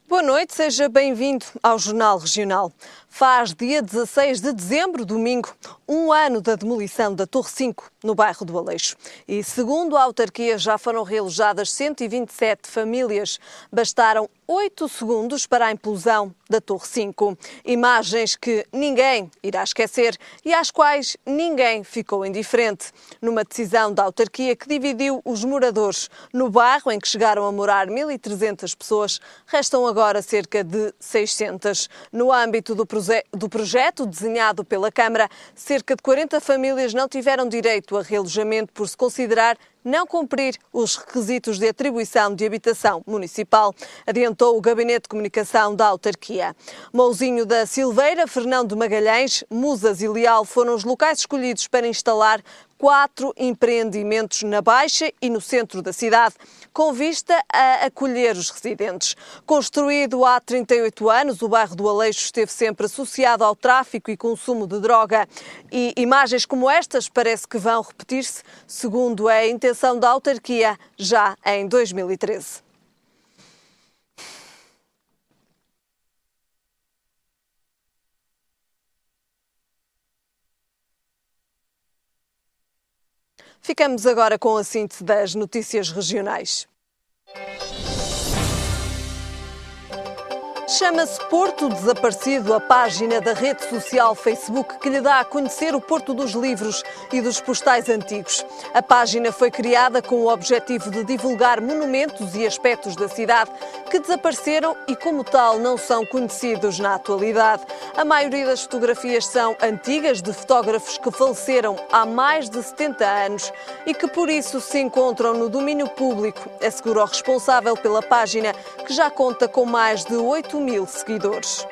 Boa noite, seja bem-vindo ao Jornal Regional. Faz dia 16 de dezembro, domingo, um ano da demolição da Torre 5, no bairro do Aleixo. E, segundo a autarquia, já foram realojadas 127 famílias. Bastaram 8 segundos para a implosão da Torre 5. Imagens que ninguém irá esquecer e às quais ninguém ficou indiferente. Numa decisão da autarquia que dividiu os moradores. No bairro em que chegaram a morar 1.300 pessoas, restam agora cerca de 600. No âmbito do projeto desenhado pela Câmara, cerca de 40 famílias não tiveram direito a realojamento por se considerar não cumprir os requisitos de atribuição de habitação municipal, adiantou o Gabinete de Comunicação da autarquia. Mouzinho da Silveira, Fernão de Magalhães, Musas e Leal foram os locais escolhidos para instalar 4 empreendimentos na Baixa e no centro da cidade, com vista a acolher os residentes. Construído há 38 anos, o bairro do Aleixo esteve sempre associado ao tráfico e consumo de droga. E imagens como estas parece que vão repetir-se, segundo a intenção da autarquia, já em 2013. Ficamos agora com a síntese das notícias regionais. Chama-se Porto Desaparecido a página da rede social Facebook que lhe dá a conhecer o Porto dos livros e dos postais antigos. A página foi criada com o objetivo de divulgar monumentos e aspectos da cidade que desapareceram e, como tal, não são conhecidos na atualidade. A maioria das fotografias são antigas, de fotógrafos que faleceram há mais de 70 anos e que, por isso, se encontram no domínio público, assegura o responsável pela página, que já conta com mais de 8.000 seguidores.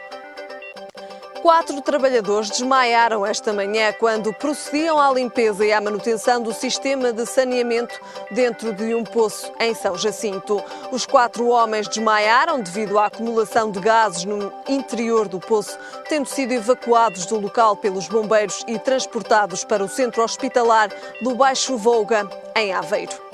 4 trabalhadores desmaiaram esta manhã quando procediam à limpeza e à manutenção do sistema de saneamento dentro de um poço em São Jacinto. Os 4 homens desmaiaram devido à acumulação de gases no interior do poço, tendo sido evacuados do local pelos bombeiros e transportados para o centro hospitalar do Baixo Volga, em Aveiro.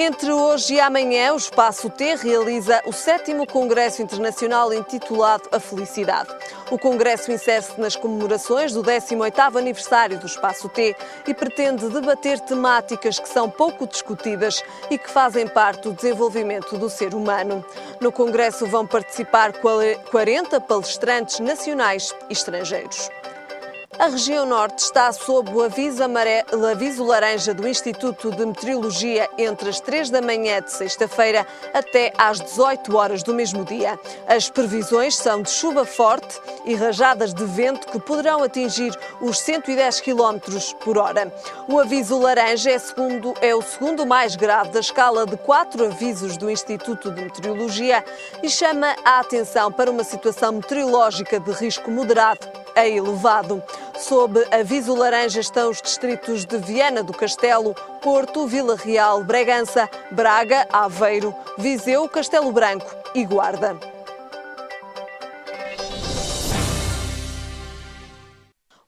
Entre hoje e amanhã, o Espaço T realiza o 7º Congresso Internacional intitulado A Felicidade. O congresso insere-se nas comemorações do 18º aniversário do Espaço T e pretende debater temáticas que são pouco discutidas e que fazem parte do desenvolvimento do ser humano. No congresso vão participar 40 palestrantes nacionais e estrangeiros. A região norte está sob o aviso laranja do Instituto de Meteorologia entre as 3 da manhã de sexta-feira até às 18 horas do mesmo dia. As previsões são de chuva forte e rajadas de vento que poderão atingir os 110 km por hora. O aviso laranja é o segundo mais grave da escala de 4 avisos do Instituto de Meteorologia e chama a atenção para uma situação meteorológica de risco moderado a elevado. Sob aviso laranja estão os distritos de Viana do Castelo, Porto, Vila Real, Bragança, Braga, Aveiro, Viseu, Castelo Branco e Guarda.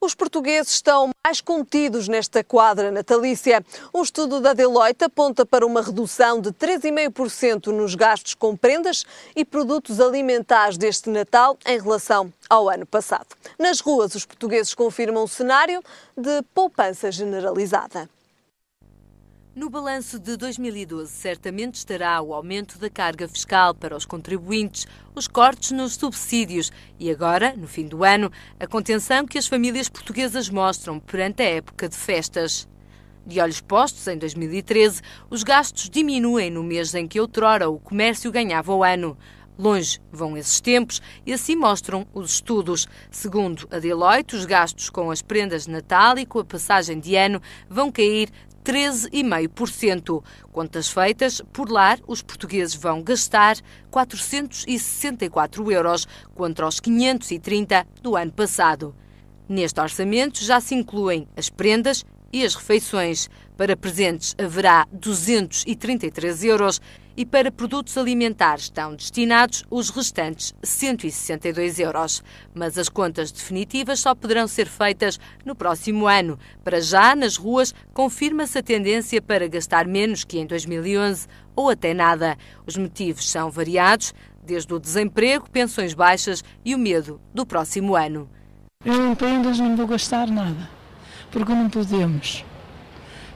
Os portugueses estão mais contidos nesta quadra natalícia. Um estudo da Deloitte aponta para uma redução de 3,5% nos gastos com prendas e produtos alimentares deste Natal em relação ao ano passado. Nas ruas, os portugueses confirmam um cenário de poupança generalizada. No balanço de 2012, certamente estará o aumento da carga fiscal para os contribuintes, os cortes nos subsídios e agora, no fim do ano, a contenção que as famílias portuguesas mostram perante a época de festas. De olhos postos em 2013, os gastos diminuem no mês em que outrora o comércio ganhava o ano. Longe vão esses tempos e assim mostram os estudos. Segundo a Deloitte, os gastos com as prendas de Natal e com a passagem de ano vão cair 13,5%. Contas feitas, por lar, os portugueses vão gastar 464 euros, contra os 530 do ano passado. Neste orçamento já se incluem as prendas e as refeições. Para presentes haverá 233 euros e para produtos alimentares estão destinados os restantes 162 euros. Mas as contas definitivas só poderão ser feitas no próximo ano. Para já, nas ruas, confirma-se a tendência para gastar menos que em 2011 ou até nada. Os motivos são variados, desde o desemprego, pensões baixas e o medo do próximo ano. Eu em prendas não vou gastar nada, porque não podemos.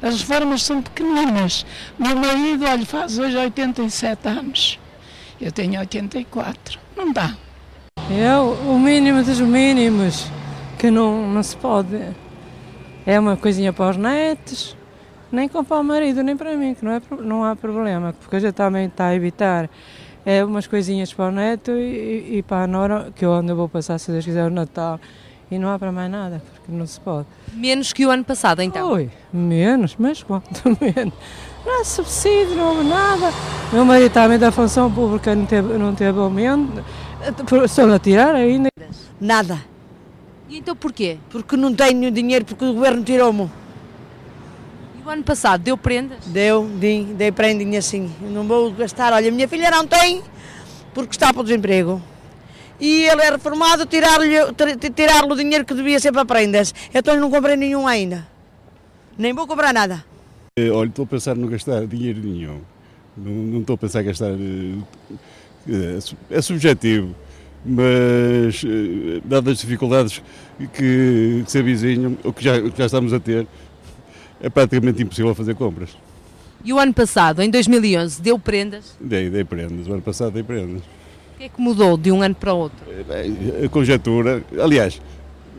As reformas são pequeninas. Meu marido, olha, faz hoje 87 anos. Eu tenho 84. Não dá. É o mínimo dos mínimos, que não se pode. É uma coisinha para os netos, nem para o marido, nem para mim, que não há problema, porque a gente também está a evitar. É umas coisinhas para o neto e para a nora, que eu onde vou passar, se Deus quiser, o Natal. E não há para mais nada, porque não se pode. Menos que o ano passado, então? Oi, menos, mas quanto menos? Não há subsídio, não há nada. Meu marido também da função pública não teve aumento. Estão a tirar ainda. Nada. E então porquê? Porque não tenho dinheiro, porque o governo tirou-me. E o ano passado deu prendas? Dei prendinha assim. Não vou gastar. Olha, a minha filha não tem, porque está para o desemprego. E ele é reformado, tirar-lhe o dinheiro que devia ser para prendas. Então não comprei nenhum ainda. Nem vou comprar nada. Olha, estou a pensar em não gastar dinheiro nenhum. Não estou a pensar em gastar... É subjetivo, mas dadas as dificuldades que se avizinham, ou que já estamos a ter, é praticamente impossível fazer compras. E o ano passado, em 2011, deu prendas? Dei prendas, o ano passado dei prendas. O que é que mudou de um ano para o outro? A conjetura, aliás,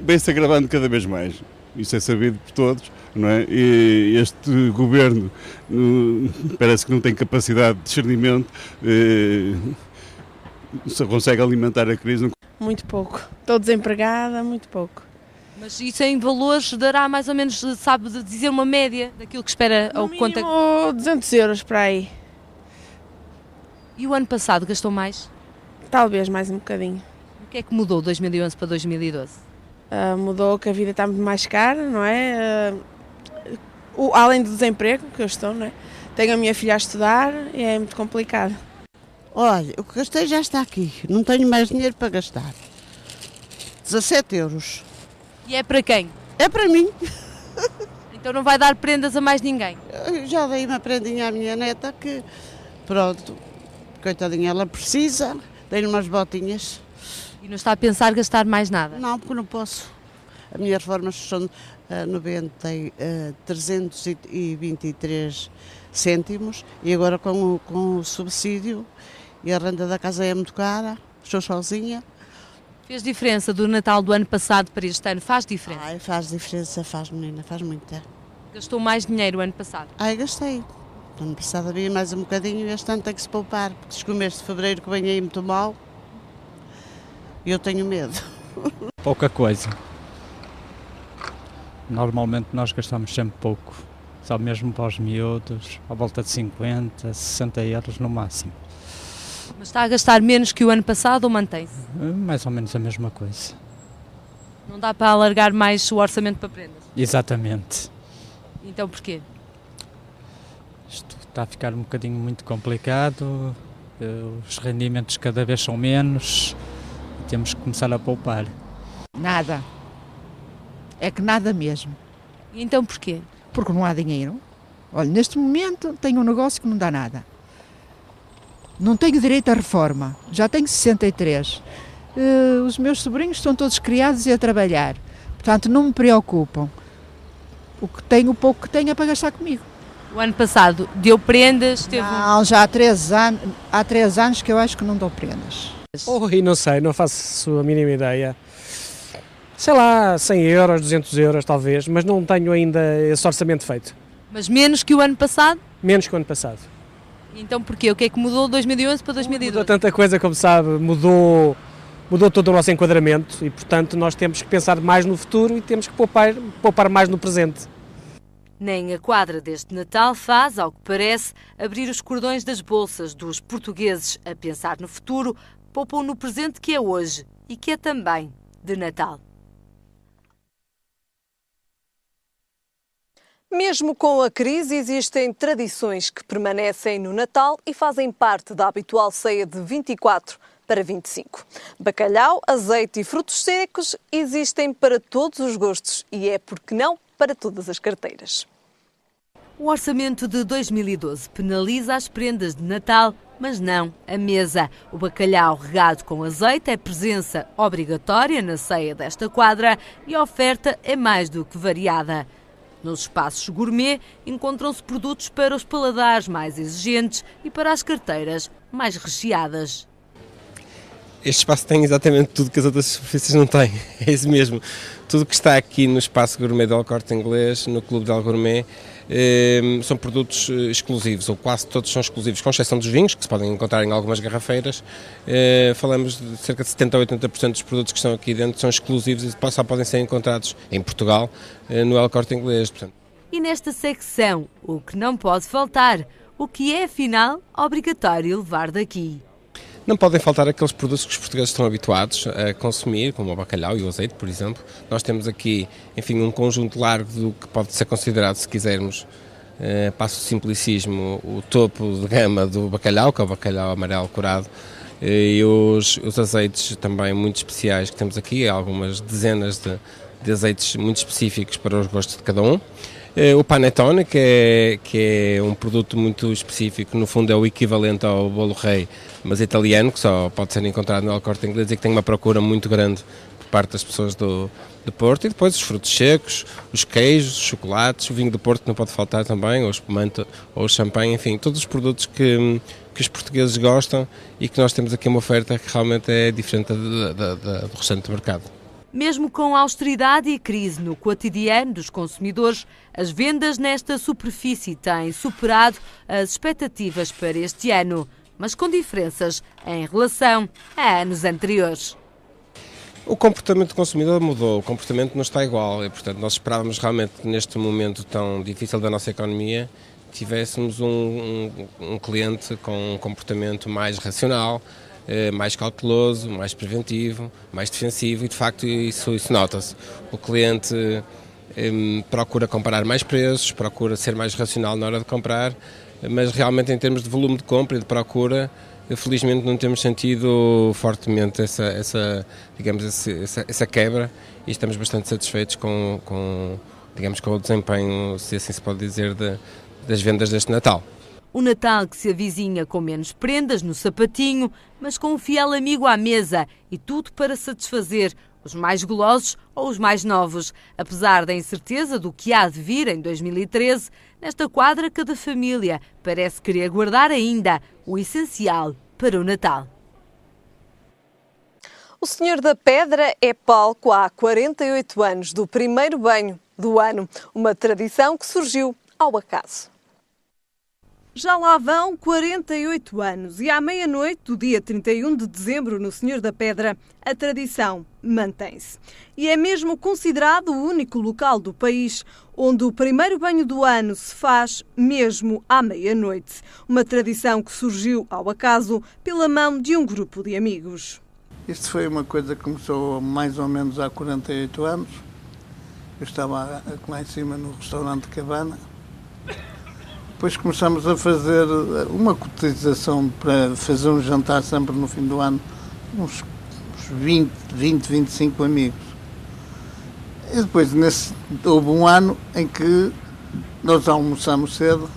vem-se agravando cada vez mais. Isso é sabido por todos, não é? E este governo parece que não tem capacidade de discernimento, só consegue alimentar a crise. Muito pouco. Estou desempregada, muito pouco. Mas isso em valores dará mais ou menos, sabe, de dizer uma média daquilo que espera ou quanto é? 200 euros para aí. E o ano passado gastou mais? Talvez mais um bocadinho. O que é que mudou de 2011 para 2012? Mudou que a vida está muito mais cara, não é? Além do desemprego que eu estou, não é? Tenho a minha filha a estudar e é muito complicado. Olha, o que gastei já está aqui. Não tenho mais dinheiro para gastar. 17 euros. E é para quem? É para mim. Então não vai dar prendas a mais ninguém? Eu já dei uma prendinha à minha neta que, pronto, coitadinha, ela precisa. Dei-lhe umas botinhas. E não está a pensar gastar mais nada? Não, porque não posso. As minhas reformas são 323 cêntimos e agora com o subsídio e a renda da casa é muito cara, estou sozinha. Fez diferença do Natal do ano passado para este ano? Faz diferença? Ai, faz diferença, faz menina, faz muita. Gastou mais dinheiro o ano passado? Ai, gastei. No ano passado havia mais um bocadinho e este ano tem que se poupar, porque diz que o mês de fevereiro que vem aí muito mal e eu tenho medo. Pouca coisa. Normalmente nós gastamos sempre pouco, só mesmo para os miúdos, à volta de 50, 60 euros no máximo. Mas está a gastar menos que o ano passado ou mantém-se? Mais ou menos a mesma coisa. Não dá para alargar mais o orçamento para prendas? Exatamente. Então porquê? Isto está a ficar um bocadinho muito complicado, os rendimentos cada vez são menos e temos que começar a poupar. Nada. É que nada mesmo. E então porquê? Porque não há dinheiro. Olha, neste momento tenho um negócio que não dá nada. Não tenho direito à reforma, já tenho 63. Os meus sobrinhos estão todos criados e a trabalhar. Portanto, não me preocupam. O pouco que tenho é para gastar comigo. O ano passado deu prendas? Não, já há 3 anos que eu acho que não dou prendas. E não sei, não faço a mínima ideia. Sei lá, 100 euros, 200 euros talvez, mas não tenho ainda esse orçamento feito. Mas menos que o ano passado? Menos que o ano passado. Então porquê? O que é que mudou de 2011 para 2012? Mudou tanta coisa, como sabe, mudou todo o nosso enquadramento e, portanto, nós temos que pensar mais no futuro e temos que poupar mais no presente. Nem a quadra deste Natal faz, ao que parece, abrir os cordões das bolsas dos portugueses a pensar no futuro, poupam no presente que é hoje e que é também de Natal. Mesmo com a crise, existem tradições que permanecem no Natal e fazem parte da habitual ceia de 24 para 25. Bacalhau, azeite e frutos secos existem para todos os gostos e é, por que não, para todas as carteiras. O orçamento de 2012 penaliza as prendas de Natal, mas não a mesa. O bacalhau regado com azeite é presença obrigatória na ceia desta quadra e a oferta é mais do que variada. Nos espaços gourmet encontram-se produtos para os paladares mais exigentes e para as carteiras mais recheadas. Este espaço tem exatamente tudo que as outras superfícies não têm, é isso mesmo. Tudo que está aqui no espaço gourmet do El Corte Inglês, no Clube del Gourmet, são produtos exclusivos, ou quase todos são exclusivos, com exceção dos vinhos, que se podem encontrar em algumas garrafeiras. Falamos de cerca de 70% a 80% dos produtos que estão aqui dentro são exclusivos e só podem ser encontrados em Portugal, no El Corte Inglês. Portanto. E nesta secção, o que não pode faltar, o que é afinal obrigatório levar daqui. Não podem faltar aqueles produtos que os portugueses estão habituados a consumir, como o bacalhau e o azeite, por exemplo. Nós temos aqui, enfim, um conjunto largo do que pode ser considerado, se quisermos, passo o simplicismo, o topo de gama do bacalhau, que é o bacalhau amarelo curado, e os azeites também muito especiais que temos aqui, algumas dezenas de azeites muito específicos para os gostos de cada um. O panettone, que é um produto muito específico, no fundo é o equivalente ao bolo rei, mas italiano, que só pode ser encontrado no El Corte Inglês e que tem uma procura muito grande por parte das pessoas do Porto. E depois os frutos secos, os queijos, os chocolates, o vinho do Porto não pode faltar também, ou o espumante, ou o champanhe, enfim, todos os produtos que os portugueses gostam e que nós temos aqui uma oferta que realmente é diferente do restante do mercado. Mesmo com a austeridade e crise no cotidiano dos consumidores, as vendas nesta superfície têm superado as expectativas para este ano, mas com diferenças em relação a anos anteriores. O comportamento do consumidor mudou, o comportamento não está igual e, portanto, nós esperávamos realmente que neste momento tão difícil da nossa economia tivéssemos um cliente com um comportamento mais racional, mais cauteloso, mais preventivo, mais defensivo e de facto isso nota-se. O cliente procura comparar mais preços, procura ser mais racional na hora de comprar, mas realmente em termos de volume de compra e de procura, felizmente não temos sentido fortemente essa quebra e estamos bastante satisfeitos com o desempenho, se assim se pode dizer, das vendas deste Natal. O Natal que se avizinha com menos prendas no sapatinho, mas com um fiel amigo à mesa e tudo para satisfazer os mais golosos ou os mais novos. Apesar da incerteza do que há de vir em 2013, nesta quadra cada família parece querer guardar ainda o essencial para o Natal. O Senhor da Pedra é palco há 48 anos do primeiro banho do ano, uma tradição que surgiu ao acaso. Já lá vão 48 anos e à meia-noite do dia 31 de dezembro, no Senhor da Pedra, a tradição mantém-se. E é mesmo considerado o único local do país onde o primeiro banho do ano se faz mesmo à meia-noite. Uma tradição que surgiu ao acaso pela mão de um grupo de amigos. Isto foi uma coisa que começou mais ou menos há 48 anos. Eu estava lá em cima no restaurante Cabana. Depois começamos a fazer uma cotização para fazer um jantar sempre no fim do ano, uns 20, 25 amigos. E depois houve um ano em que nós almoçamos cedo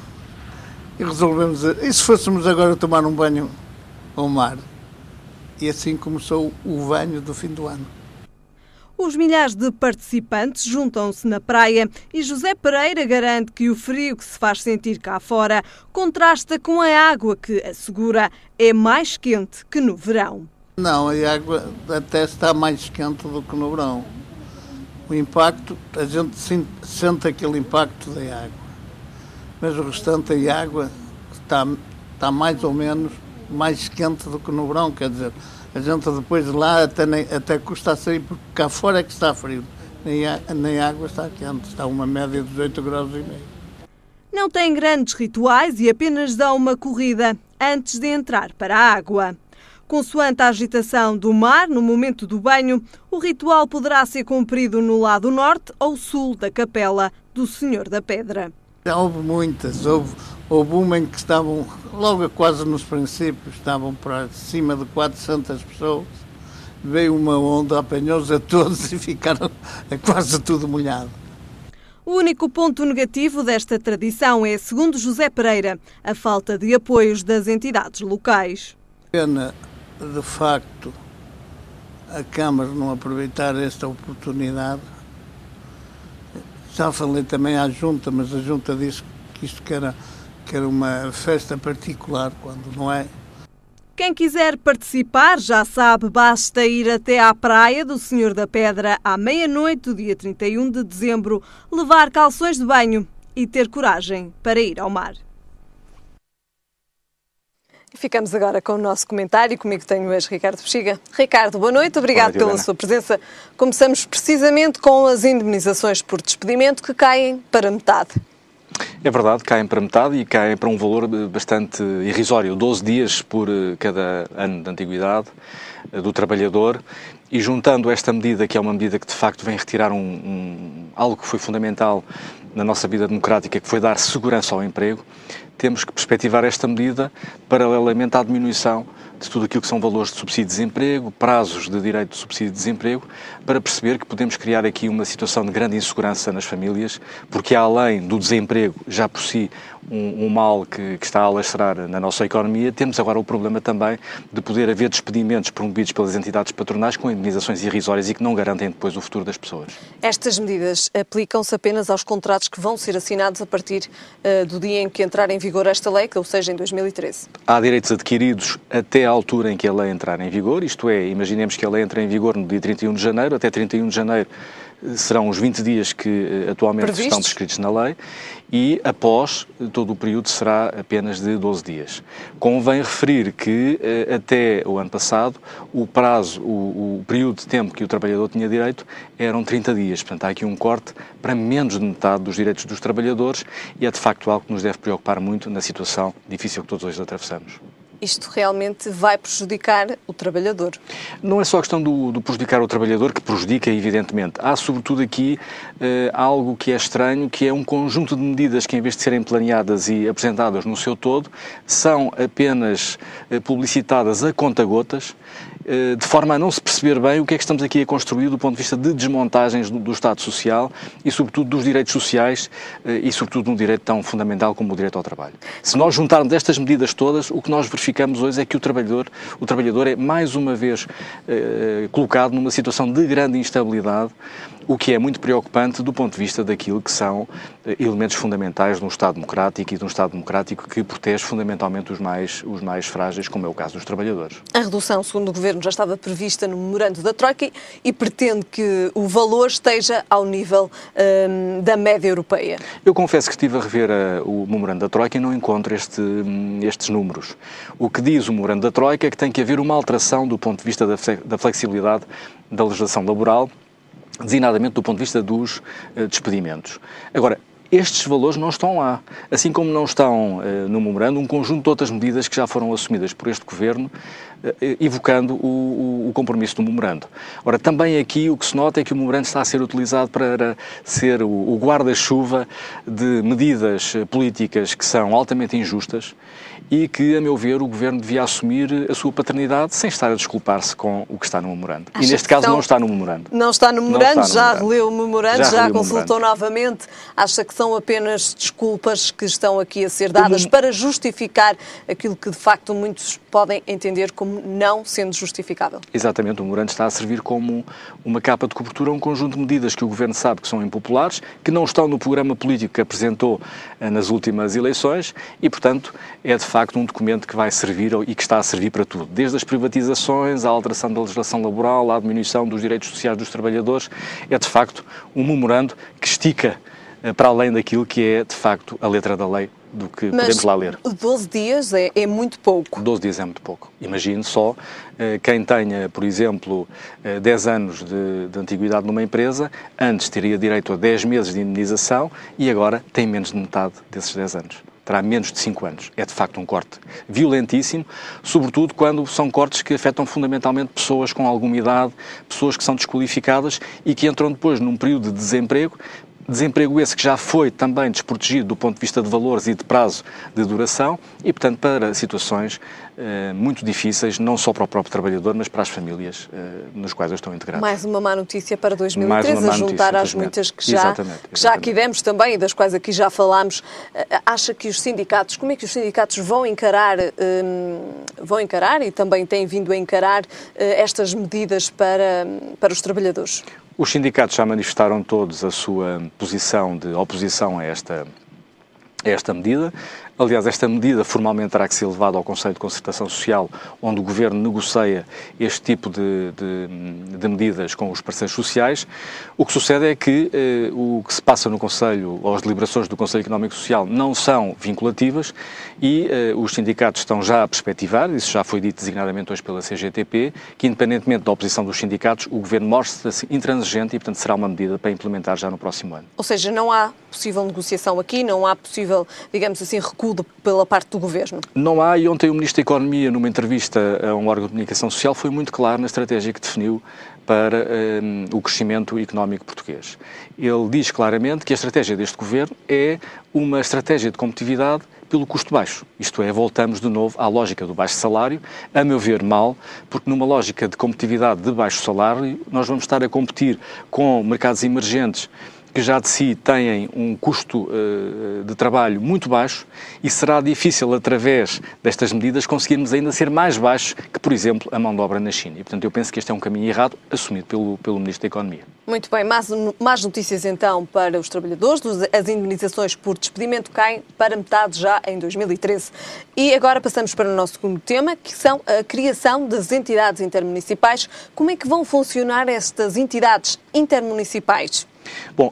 e resolvemos, e se fôssemos agora tomar um banho ao mar? E assim começou o banho do fim do ano. Os milhares de participantes juntam-se na praia e José Pereira garante que o frio que se faz sentir cá fora contrasta com a água que, assegura, é mais quente que no verão. Não, a água até está mais quente do que no verão. O impacto, a gente sente aquele impacto da água, mas o restante da água está mais ou menos mais quente do que no verão, quer dizer, a gente depois de lá até custa a sair, porque cá fora é que está frio, nem a água está quente, está uma média de 18 graus e meio. Não tem grandes rituais e apenas dá uma corrida antes de entrar para a água. Consoante a agitação do mar no momento do banho, o ritual poderá ser cumprido no lado norte ou sul da capela do Senhor da Pedra. Já houve muitas, houve uma em que estavam, logo quase nos princípios, estavam para cima de 400 pessoas, veio uma onda, apanhou-os a todos e ficaram quase tudo molhado. O único ponto negativo desta tradição é, segundo José Pereira, a falta de apoios das entidades locais. Pena, de facto, a Câmara não aproveitar esta oportunidade. Já falei também à Junta, mas a Junta disse que isto que era uma festa particular, quando não é. Quem quiser participar, já sabe, basta ir até à praia do Senhor da Pedra à meia-noite do dia 31 de dezembro, levar calções de banho e ter coragem para ir ao mar. Ficamos agora com o nosso comentário. Comigo tenho hoje Ricardo Bexiga. Ricardo, boa noite. Obrigado pela sua presença. Começamos precisamente com as indemnizações por despedimento que caem para metade. É verdade, caem para metade e caem para um valor bastante irrisório, 12 dias por cada ano de antiguidade do trabalhador, e juntando esta medida, que é uma medida que de facto vem retirar algo que foi fundamental na nossa vida democrática, que foi dar segurança ao emprego, temos que perspectivar esta medida paralelamente à diminuição de tudo aquilo que são valores de subsídio de desemprego, prazos de direito de subsídio de desemprego, para perceber que podemos criar aqui uma situação de grande insegurança nas famílias, porque além do desemprego, já por si, um mal que está a alastrar na nossa economia, temos agora o problema também de poder haver despedimentos promovidos pelas entidades patronais com indemnizações irrisórias e que não garantem depois o futuro das pessoas. Estas medidas aplicam-se apenas aos contratos que vão ser assinados a partir do dia em que entrar em vigor esta lei, ou seja, em 2013. Há direitos adquiridos até à altura em que a lei entrar em vigor, isto é, imaginemos que a lei entra em vigor no dia 31 de janeiro, até 31 de janeiro serão os 20 dias que atualmente estão descritos na lei, e após todo o período será apenas de 12 dias. Convém referir que até o ano passado o prazo, o período de tempo que o trabalhador tinha direito eram 30 dias, portanto há aqui um corte para menos de metade dos direitos dos trabalhadores e é de facto algo que nos deve preocupar muito na situação difícil que todos hoje atravessamos. Isto realmente vai prejudicar o trabalhador? Não é só a questão do prejudicar o trabalhador, que prejudica evidentemente. Há sobretudo aqui algo que é estranho, que é um conjunto de medidas que, em vez de serem planeadas e apresentadas no seu todo, são apenas publicitadas a conta-gotas, de forma a não se perceber bem o que é que estamos aqui a construir do ponto de vista de desmontagens do Estado Social e sobretudo dos direitos sociais e sobretudo de um direito tão fundamental como o direito ao trabalho. Se nós juntarmos estas medidas todas, o que nós verificamos hoje é que o trabalhador é mais uma vez colocado numa situação de grande instabilidade, o que é muito preocupante do ponto de vista daquilo que são elementos fundamentais de um Estado democrático e de um Estado democrático que protege fundamentalmente os mais frágeis, como é o caso dos trabalhadores. A redução, segundo o Governo, já estava prevista no memorando da Troika e pretende que o valor esteja ao nível da média europeia. Eu confesso que estive a rever o memorando da Troika e não encontro estes números. O que diz o memorando da Troika é que tem que haver uma alteração do ponto de vista da flexibilidade da legislação laboral, designadamente do ponto de vista dos despedimentos. Agora, estes valores não estão lá, assim como não estão no memorando um conjunto de outras medidas que já foram assumidas por este Governo, evocando o compromisso do memorando. Ora, também aqui o que se nota é que o memorando está a ser utilizado para ser o guarda-chuva de medidas políticas que são altamente injustas e que, a meu ver, o Governo devia assumir a sua paternidade sem estar a desculpar-se com o que está no memorando. E neste caso não está no memorando. Não está no memorando, já releu o memorando, já consultou novamente. Acha que são apenas desculpas que estão aqui a ser dadas para justificar aquilo que, de facto, muitos podem entender como não sendo justificável? Exatamente, o memorando está a servir como uma capa de cobertura a um conjunto de medidas que o Governo sabe que são impopulares, que não estão no programa político que apresentou nas últimas eleições e, portanto, é de facto um documento que vai servir e que está a servir para tudo, desde as privatizações, à alteração da legislação laboral, à diminuição dos direitos sociais dos trabalhadores. É de facto um memorando que estica para além daquilo que é de facto a letra da lei do que podemos lá ler. 12 dias é muito pouco. 12 dias é muito pouco. Imagine só quem tenha, por exemplo, 10 anos de antiguidade numa empresa, antes teria direito a 10 meses de indemnização e agora tem menos de metade desses 10 anos. terá menos de 5 anos. É de facto um corte violentíssimo, sobretudo quando são cortes que afetam fundamentalmente pessoas com alguma idade, pessoas que são desqualificadas e que entram depois num período de desemprego esse que já foi também desprotegido do ponto de vista de valores e de prazo de duração e, portanto, para situações muito difíceis, não só para o próprio trabalhador, mas para as famílias nos quais eles estão integrados. Mais uma má notícia para 2013, a juntar às muitas que já aqui demos também e das quais aqui já falámos. Acha que os sindicatos, como é que os sindicatos vão encarar e também têm vindo a encarar estas medidas para os trabalhadores? Os sindicatos já manifestaram todos a sua posição de oposição a esta medida. Aliás, esta medida formalmente terá que ser levada ao Conselho de Concertação Social, onde o Governo negocia este tipo de medidas com os parceiros sociais. O que sucede é que o que se passa no Conselho, ou as deliberações do Conselho Económico e Social, não são vinculativas e os sindicatos estão já a perspectivar, isso já foi dito designadamente hoje pela CGTP, que independentemente da oposição dos sindicatos, o Governo mostra-se intransigente e, portanto, será uma medida para implementar já no próximo ano. Ou seja, não há possível negociação aqui, não há possível, digamos assim, recuo pela parte do Governo? Não há, e ontem o Ministro da Economia, numa entrevista a um órgão de comunicação social, foi muito claro na estratégia que definiu para o crescimento económico português. Ele diz claramente que a estratégia deste Governo é uma estratégia de competitividade pelo custo baixo. Isto é, voltamos de novo à lógica do baixo salário, a meu ver mal, porque numa lógica de competitividade de baixo salário, nós vamos estar a competir com mercados emergentes que já de si têm um custo de trabalho muito baixo e será difícil, através destas medidas, conseguirmos ainda ser mais baixos que, por exemplo, a mão de obra na China. E, portanto, eu penso que este é um caminho errado, assumido pelo Ministro da Economia. Muito bem, mais notícias então para os trabalhadores. As indemnizações por despedimento caem para metade já em 2013. E agora passamos para o nosso segundo tema, que são a criação das entidades intermunicipais. Como é que vão funcionar estas entidades intermunicipais? Bom,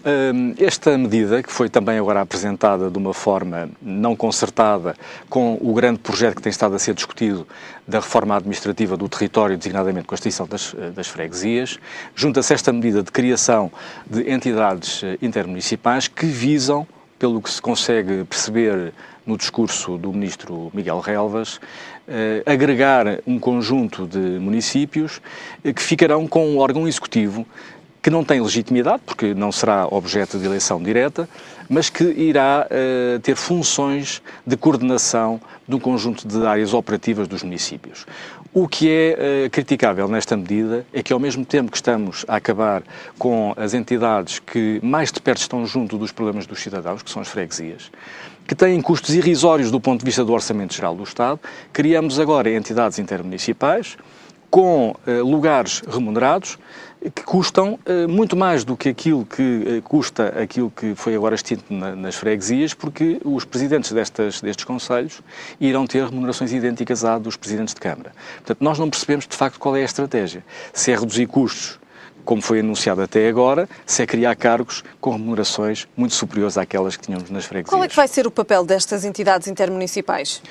esta medida, que foi também agora apresentada de uma forma não concertada com o grande projeto que tem estado a ser discutido da reforma administrativa do território, designadamente com a extinção das freguesias, junta-se esta medida de criação de entidades intermunicipais que visam, pelo que se consegue perceber no discurso do Ministro Miguel Relvas, agregar um conjunto de municípios que ficarão com um órgão executivo que não tem legitimidade, porque não será objeto de eleição direta, mas que irá ter funções de coordenação de um conjunto de áreas operativas dos municípios. O que é criticável nesta medida é que, ao mesmo tempo que estamos a acabar com as entidades que mais de perto estão junto dos problemas dos cidadãos, que são as freguesias, que têm custos irrisórios do ponto de vista do Orçamento Geral do Estado, criamos agora entidades intermunicipais com lugares remunerados que custam muito mais do que aquilo que custa aquilo que foi agora extinto nas freguesias, porque os presidentes destes concelhos irão ter remunerações idênticas à dos presidentes de Câmara. Portanto, nós não percebemos de facto qual é a estratégia. Se é reduzir custos, como foi anunciado até agora, se é criar cargos com remunerações muito superiores àquelas que tínhamos nas freguesias. Qual é que vai ser o papel destas entidades intermunicipais?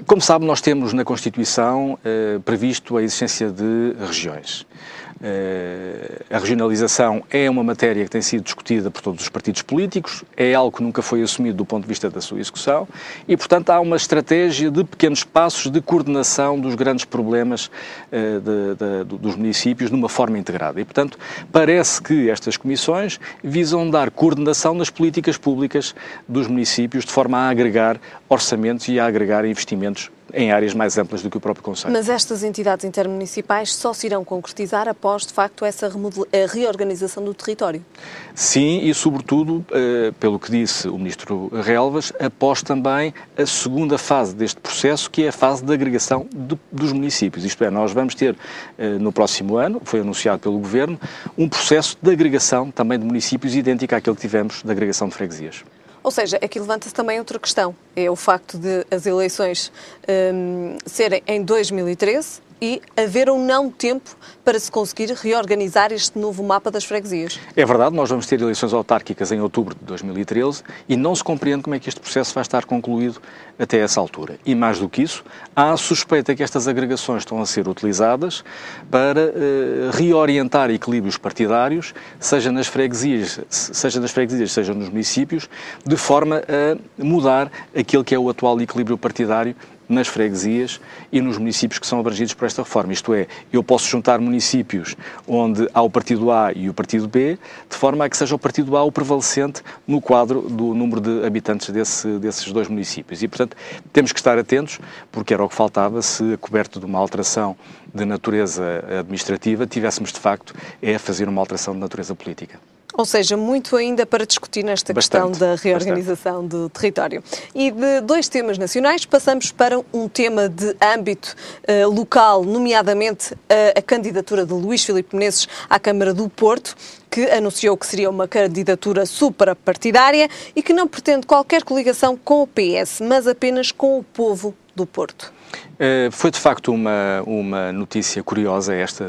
Como sabe, nós temos na Constituição previsto a existência de regiões. A regionalização é uma matéria que tem sido discutida por todos os partidos políticos, é algo que nunca foi assumido do ponto de vista da sua execução e, portanto, há uma estratégia de pequenos passos de coordenação dos grandes problemas dos municípios de uma forma integrada. E, portanto, parece que estas comissões visam dar coordenação nas políticas públicas dos municípios de forma a agregar orçamentos e a agregar investimentos em áreas mais amplas do que o próprio Conselho. Mas estas entidades intermunicipais só se irão concretizar após, de facto, essa reorganização do território? Sim, e sobretudo, pelo que disse o Ministro Relvas, após também a segunda fase deste processo, que é a fase de agregação dos municípios. Isto é, nós vamos ter no próximo ano, foi anunciado pelo Governo, um processo de agregação também de municípios idêntico àquele que tivemos de agregação de freguesias. Ou seja, aqui levanta-se também outra questão, é o facto de as eleições serem em 2013 e haver ou não tempo para se conseguir reorganizar este novo mapa das freguesias. É verdade, nós vamos ter eleições autárquicas em outubro de 2013 e não se compreende como é que este processo vai estar concluído até essa altura. E mais do que isso, há a suspeita que estas agregações estão a ser utilizadas para reorientar equilíbrios partidários, seja nas freguesias, seja nos municípios, de forma a mudar aquele que é o atual equilíbrio partidário nas freguesias e nos municípios que são abrangidos por esta reforma. Isto é, eu posso juntar municípios onde há o partido A e o partido B, de forma a que seja o partido A o prevalecente no quadro do número de habitantes desses dois municípios. E, portanto, temos que estar atentos, porque era o que faltava, se coberto de uma alteração de natureza administrativa, tivéssemos, de facto, a fazer uma alteração de natureza política. Ou seja, muito ainda para discutir nesta questão da reorganização do território. E de dois temas nacionais, passamos para um tema de âmbito local, nomeadamente a candidatura de Luís Filipe Menezes à Câmara do Porto, que anunciou que seria uma candidatura suprapartidária e que não pretende qualquer coligação com o PS, mas apenas com o povo do Porto. Foi de facto uma notícia curiosa esta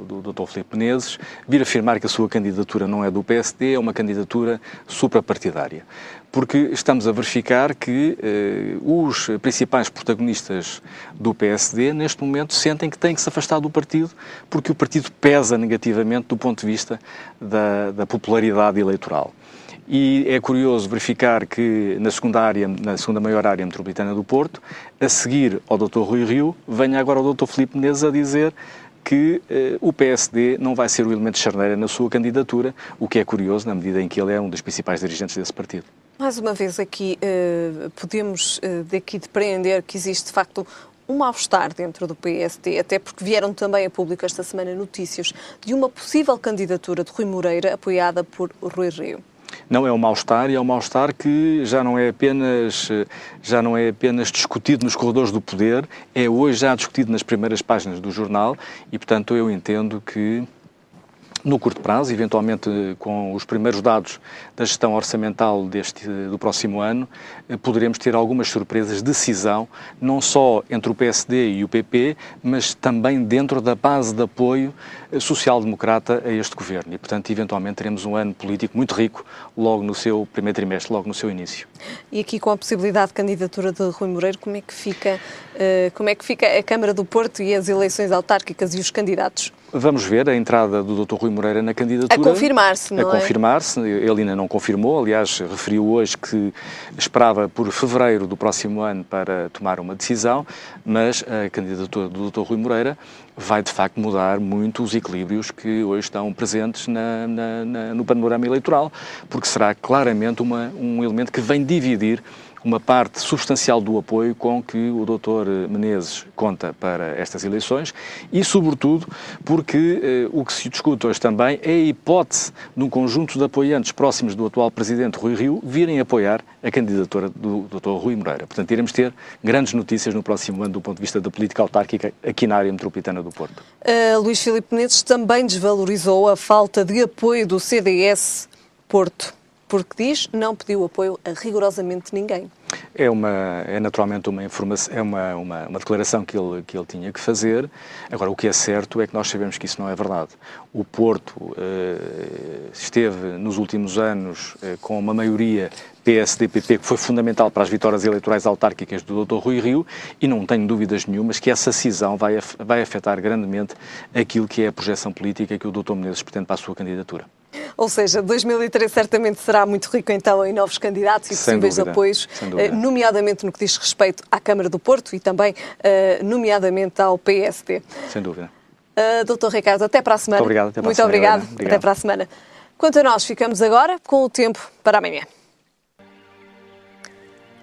do Dr. Filipe Menezes, vir afirmar que a sua candidatura não é do PSD, é uma candidatura suprapartidária. Porque estamos a verificar que os principais protagonistas do PSD, neste momento, sentem que têm que se afastar do partido, porque o partido pesa negativamente do ponto de vista da popularidade eleitoral. E é curioso verificar que na segunda maior área metropolitana do Porto, a seguir ao Dr. Rui Rio, venha agora o Dr. Filipe Menezes a dizer que o PSD não vai ser o elemento de charneira na sua candidatura, o que é curioso na medida em que ele é um dos principais dirigentes desse partido. Mais uma vez aqui podemos daqui depreender que existe de facto um mal-estar dentro do PSD, até porque vieram também a público esta semana notícias de uma possível candidatura de Rui Moreira apoiada por Rui Rio. Não é um mal-estar, e é um mal-estar que já não é apenas discutido nos corredores do poder, é hoje já discutido nas primeiras páginas do jornal e, portanto, eu entendo que no curto prazo, eventualmente com os primeiros dados da gestão orçamental do próximo ano, poderemos ter algumas surpresas de cisão, não só entre o PSD e o PP, mas também dentro da base de apoio social-democrata a este governo. E, portanto, eventualmente teremos um ano político muito rico logo no seu primeiro trimestre, logo no seu início. E aqui com a possibilidade de candidatura de Rui Moreira, como é que fica a Câmara do Porto e as eleições autárquicas e os candidatos? Vamos ver a entrada do Dr. Rui Moreira na candidatura. A confirmar-se, não é? A confirmar-se. Ele ainda não confirmou. Aliás, referiu hoje que esperava por fevereiro do próximo ano para tomar uma decisão, mas a candidatura do Dr. Rui Moreira vai, de facto, mudar muito os equilíbrios que hoje estão presentes no panorama eleitoral, porque será claramente um elemento que vem dividir uma parte substancial do apoio com que o Dr. Menezes conta para estas eleições e, sobretudo, porque o que se discute hoje também é a hipótese de um conjunto de apoiantes próximos do atual Presidente Rui Rio virem apoiar a candidatura do Dr. Rui Moreira. Portanto, iremos ter grandes notícias no próximo ano do ponto de vista da política autárquica aqui na área metropolitana do Porto. Luís Filipe Menezes também desvalorizou a falta de apoio do CDS Porto, porque diz não pediu apoio a rigorosamente ninguém. É naturalmente uma declaração que ele tinha que fazer. Agora, o que é certo é que nós sabemos que isso não é verdade. O Porto esteve nos últimos anos com uma maioria PSD-PP que foi fundamental para as vitórias eleitorais autárquicas do Dr. Rui Rio e não tenho dúvidas nenhumas que essa cisão vai afetar grandemente aquilo que é a projeção política que o Dr. Menezes pretende para a sua candidatura. Ou seja, 2013 certamente será muito rico então em novos candidatos e possíveis apoios, nomeadamente no que diz respeito à Câmara do Porto e também nomeadamente ao PSD. Sem dúvida. Dr. Ricardo, até para a semana. Muito obrigado. Até para a semana. Quanto a nós, ficamos agora com o tempo para amanhã.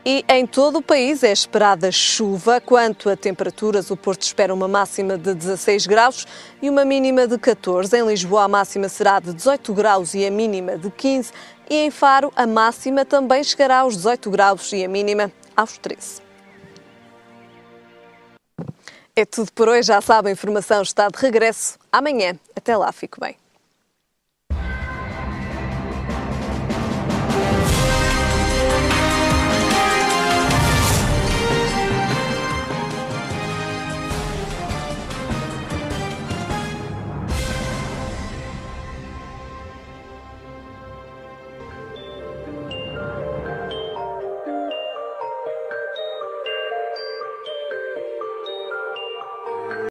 E em todo o país é esperada chuva. Quanto a temperaturas, o Porto espera uma máxima de 16 graus e uma mínima de 14. Em Lisboa a máxima será de 18 graus e a mínima de 15. E em Faro a máxima também chegará aos 18 graus e a mínima aos 13. É tudo por hoje. Já sabe, a informação está de regresso amanhã. Até lá, fique bem.